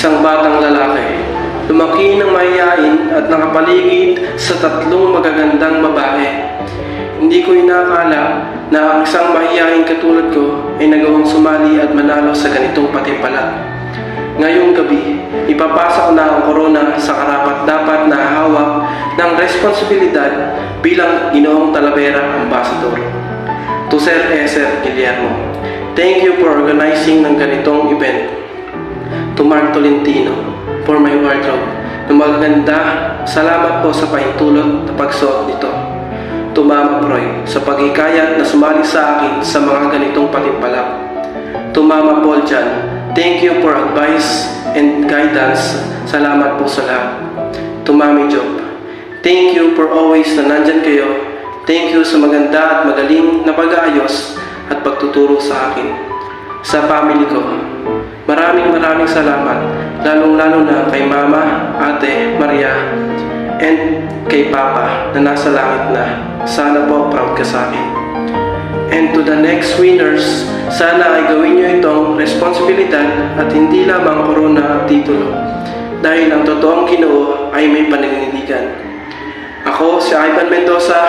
Isang batang lalaki, lumaki ng mahiyain at nakapaligid sa tatlong magagandang babae. Hindi ko inakala na ang isang mahiyain katulad ko ay nagawang sumali at manalo sa ganitong patimpala. Ngayong gabi, ipapasa ko na ang korona sa karapat-dapat na hawak ng responsibilidad bilang Ginoong Talavera Ambassador. To Sir Eser Guillermo, thank you for organizing ng ganitong event. To Mark Tolentino, for my wardrobe na magaganda, salamat po sa paintulot na pagsuot nito. To Mama Proy, sa paghikayat na sumali sa akin sa mga ganitong patimpalak. To Mama Paul Jan, thank you for advice and guidance, salamat po sa lahat. To Mami Job, thank you for always na nandyan kayo. Thank you sa maganda at magaling na pag-aayos at pagtuturo sa akin. Sa family ko, maraming salamat, lalong-lalo na kay Mama, Ate, Maria, and kay Papa na nasa langit na. Sana po proud ka sa akin. And to the next winners, sana ay gawin nyo itong responsibilidad at hindi lamang korona at titulo. Dahil ang totoong Ginoo ay may paninindigan. Ako si Ivan Mendoza,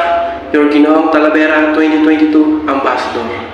your Ginoong Talavera 2022 Ambassador.